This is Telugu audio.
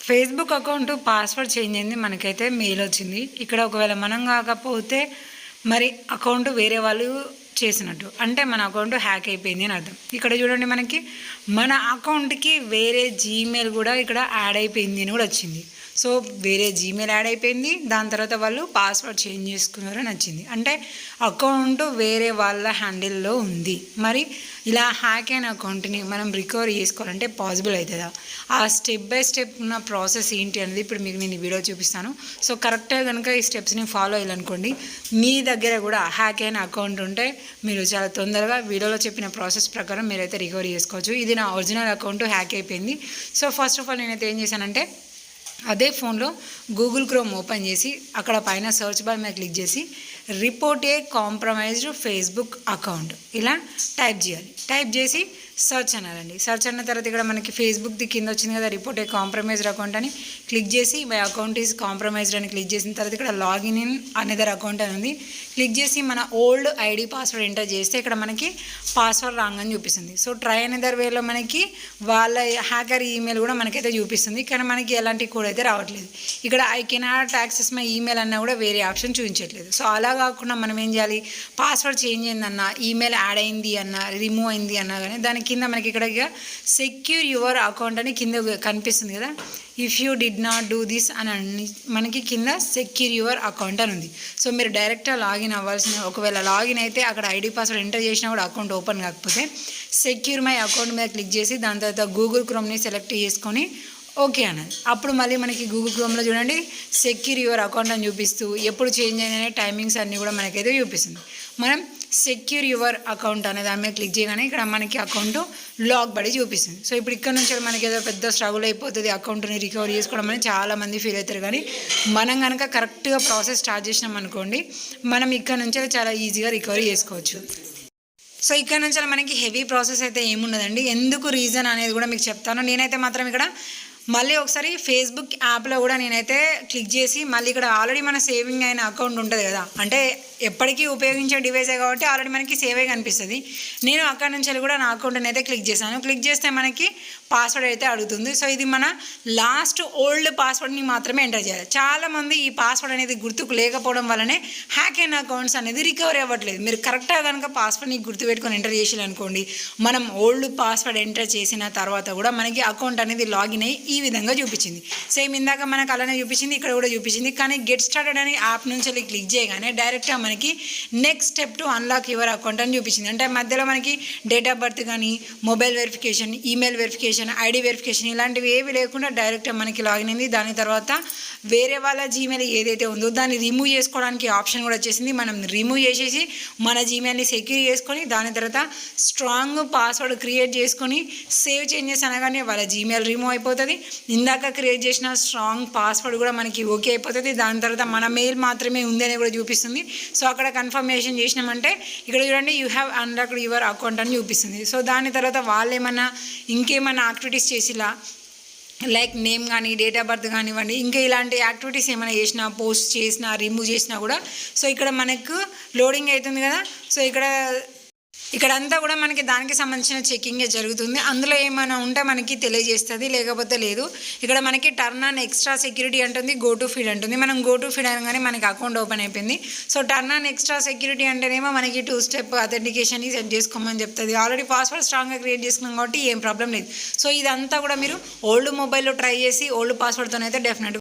ఫేస్బుక్ అకౌంట్ పాస్వర్డ్ చేంజ్ అయింది, మనకైతే మెయిల్ వచ్చింది. ఇక్కడ ఒకవేళ మనం కాకపోతే మరి అకౌంట్ వేరే వాళ్ళు చేసినట్టు, అంటే మన అకౌంట్ హ్యాక్ అయిపోయింది అని అర్థం. ఇక్కడ చూడండి, మనకి మన అకౌంట్కి వేరే జీమెయిల్ కూడా ఇక్కడ యాడ్ అయిపోయింది అని కూడా వచ్చింది. సో వేరే జీమెయిల్ యాడ్ అయిపోయింది, దాని తర్వాత వాళ్ళు పాస్వర్డ్ చేంజ్ చేసుకున్నారు అని వచ్చింది. అంటే అకౌంట్ వేరే వాళ్ళ హ్యాండిల్లో ఉంది. మరి ఇలా హ్యాక్ అయిన అకౌంట్ని మనం రికవర్ చేసుకోవాలంటే పాసిబుల్ అవుతుందా? ఆ స్టెప్ బై స్టెప్ ఉన్న ప్రాసెస్ ఏంటి అనేది ఇప్పుడు మీకు నేను ఈ వీడియో చూపిస్తాను. సో కరెక్ట్గా కనుక ఈ స్టెప్స్ని ఫాలో అయ్యాలనుకోండి, మీ దగ్గర కూడా హ్యాక్ అయిన అకౌంట్ ఉంటే మీరు చాలా తొందరగా వీడియోలో చెప్పిన ప్రాసెస్ ప్రకారం మీరైతే రికవరీ చేసుకోవచ్చు. ఇది నా ఒరిజినల్ అకౌంట్ హ్యాక్ అయిపోయింది. సో ఫస్ట్ ఆఫ్ ఆల్ నేనైతే ఏం చేశానంటే, అదే ఫోన్లో గూగుల్ క్రోమ్ ఓపెన్ చేసి అక్కడ పైన సర్చ్ బార్ మీద క్లిక్ చేసి రిపోర్ట్ ఏ కాంప్రమైజ్డ్ ఫేస్బుక్ అకౌంట్ ఇలా టైప్ చేయాలి. టైప్ చేసి సర్చ్ అనాలండి. సర్చ్ అన్న తర్వాత ఇక్కడ మనకి ఫేస్బుక్ది కింద వచ్చింది కదా, రిపోర్ట్ ఏ కాంప్రమైజ్డ్ అకౌంట్ అని క్లిక్ చేసి మై అకౌంట్ ఈజ్ కాంప్రమైజ్డ్ అని క్లిక్ చేసిన తర్వాత ఇక్కడ లాగిన్ ఇన్ అనదర్ అకౌంట్ అని ఉంది. క్లిక్ చేసి మన ఓల్డ్ ఐడి పాస్వర్డ్ ఎంటర్ చేస్తే ఇక్కడ మనకి పాస్వర్డ్ రాంగ్ అని చూపిస్తుంది. సో ట్రై అనదర్ వేలో మనకి వాళ్ళ హ్యాకర్ ఈమెయిల్ కూడా మనకైతే చూపిస్తుంది, కానీ మనకి ఎలాంటి కోడ్ అయితే రావట్లేదు. ఇక్కడ I cannot access my email అన్నా కూడా వేరే ఆప్షన్ చూపించట్లేదు. సో అలా కాకుండా మనం ఏం చేయాలి, పాస్వర్డ్ చేంజ్ అయిందన్నా, ఈమెయిల్ యాడ్ అయింది అన్నా, రిమూవ్ అయింది అన్నా కానీ దానికి కింద మనకి ఇక్కడ సెక్యూర్ యువర్ అకౌంట్ అని కింద కనిపిస్తుంది కదా, if you did not do this అని మనకి కింద సెక్యూర్ యువర్ అకౌంట్ అని ఉంది. సో మీరు డైరెక్ట్గా లాగిన్ అవ్వాల్సిన, ఒకవేళ లాగిన్ అయితే అక్కడ ఐడి పాస్వర్డ్ ఎంటర్ చేసినా కూడా అకౌంట్ ఓపెన్ కాకపోతే సెక్యూర్ మై అకౌంట్ మీద క్లిక్ చేసి దాని తర్వాత గూగుల్ క్రోమ్ని సెలెక్ట్ చేసుకొని ఓకే అన్నది. అప్పుడు మళ్ళీ మనకి గూగుల్ క్రోమ్లో చూడండి సెక్యూర్ యువర్ అకౌంట్ అని చూపిస్తూ ఎప్పుడు చేంజ్ అయిన టైమింగ్స్ అన్నీ కూడా మనకైతే చూపిస్తుంది. మనం సెక్యూర్ యువర్ అకౌంట్ అనే దాని మీద క్లిక్ చేయగానే ఇక్కడ మనకి అకౌంట్ లాక్ పడి చూపిస్తుంది. సో ఇప్పుడు ఇక్కడ నుంచి మనకి ఏదో పెద్ద స్ట్రగుల్ అయిపోతుంది అకౌంట్ని రికవర్ చేసుకోవడం అని చాలామంది ఫీల్ అవుతారు. కానీ మనం కనుక కరెక్ట్గా ప్రాసెస్ స్టార్ట్ చేసినాం అనుకోండి, మనం ఇక్కడ నుంచి చాలా ఈజీగా రికవరీ చేసుకోవచ్చు. సో ఇక్కడ నుంచి మనకి హెవీ ప్రాసెస్ అయితే ఏమున్నదండి, ఎందుకు రీజన్ అనేది కూడా మీకు చెప్తాను. నేనైతే మాత్రం ఇక్కడ మళ్ళీ ఒకసారి ఫేస్బుక్ యాప్లో కూడా నేనైతే క్లిక్ చేసి మళ్ళీ ఇక్కడ ఆల్రెడీ మన సేవింగ్ అయిన అకౌంట్ ఉంటుంది కదా, అంటే ఎప్పటికీ ఉపయోగించే డివైసే కాబట్టి ఆల్రెడీ మనకి సేవ్ అయి కనిపిస్తుంది. నేను అక్కడ నుంచి కూడా నా అకౌంట్ని అయితే క్లిక్ చేశాను. క్లిక్ చేస్తే మనకి పాస్వర్డ్ అయితే అడుగుతుంది. సో ఇది మన లాస్ట్ ఓల్డ్ పాస్వర్డ్ని మాత్రమే ఎంటర్ చేయాలి. చాలామంది ఈ పాస్వర్డ్ అనేది గుర్తుకు లేకపోవడం వల్లనే హ్యాక్ అయిన అకౌంట్స్ అనేది రికవరీ అవ్వట్లేదు. మీరు కరెక్ట్గా కనుక పాస్వర్డ్ని గుర్తుపెట్టుకొని ఎంటర్ చేయాలనుకోండి, మనం ఓల్డ్ పాస్వర్డ్ ఎంటర్ చేసిన తర్వాత కూడా మనకి అకౌంట్ అనేది లాగిన్ అయ్యి ఈ విధంగా చూపించింది. సేమ్ ఇందాక మనకు అలానే చూపించింది, ఇక్కడ కూడా చూపించింది. కానీ గెట్ స్టార్టెడ్ అని యాప్ నుంచి క్లిక్ చేయగానే డైరెక్ట్గా మనకి next step to unlock your account అని చూపించింది. అంటే మధ్యలో మనకి డేట్ ఆఫ్ బర్త్ కానీ, mobile verification, email verification, ID verification ఇలాంటివి ఏవి లేకుండా డైరెక్ట్గా మనకి లాగిన్ అయింది. దాని తర్వాత వేరే వాళ్ళ జీమెయిల్ ఏదైతే ఉందో దాన్ని రిమూవ్ చేసుకోవడానికి ఆప్షన్ కూడా వచ్చేసింది. మనం రిమూవ్ చేసేసి మన జీమెయిల్ని సెక్యూర్ చేసుకొని దాని తర్వాత స్ట్రాంగ్ పాస్వర్డ్ క్రియేట్ చేసుకొని సేవ్ చేంజెస్ అనగానే వాళ్ళ జీమెయిల్ రిమూవ్ అయిపోతుంది. ఇందాక క్రియేట్ చేసిన స్ట్రాంగ్ పాస్వర్డ్ కూడా మనకి ఓకే అయిపోతుంది. దాని తర్వాత మన మెయిల్ మాత్రమే ఉందని కూడా చూపిస్తుంది. సో అక్కడ కన్ఫర్మేషన్ చేసినామంటే ఇక్కడ చూడండి you have unlocked your account అని చూపిస్తుంది. సో దాని తర్వాత వాళ్ళు ఏమన్నా ఇంకేమన్నా యాక్టివిటీస్ చేసిలా, లైక్ నేమ్ కానీ, డేట్ ఆఫ్ బర్త్ కానివ్వండి, ఇంకా ఇలాంటి యాక్టివిటీస్ ఏమైనా చేసినా, పోస్ట్ చేసినా, రిమూవ్ చేసినా కూడా సో ఇక్కడ మనకు లోడింగ్ అవుతుంది కదా. సో ఇక్కడంతా కూడా మనకి దానికి సంబంధించిన చెకింగే జరుగుతుంది. అందులో ఏమైనా ఉంటే మనకి తెలియజేస్తుంది, లేకపోతే లేదు. ఇక్కడ మనకి టర్న్ ఆన్ ఎక్స్ట్రా సెక్యూరిటీ అంటుంది, గో టు ఫీడ్ అంటుంది. మనం గో టు ఫీడ్ అనగానే మనకి అకౌంట్ ఓపెన్ అయిపోయింది. So turn on extra security అంటేనేమో మనకి 2 స్టెప్ అథెంటికేషన్ని సెట్ చేసుకోమని చెప్తుంది. ఆల్రెడీ పాస్వర్డ్ స్ట్రాంగ్గా క్రియేట్ చేసుకున్నాం కాబట్టి ఏం ప్రాబ్లం లేదు. సో ఇదంతా కూడా మీరు ఓల్డ్ మొబైల్లో ట్రై చేసి ఓల్డ్ పాస్వర్డ్తోనైతే డెఫినెట్గా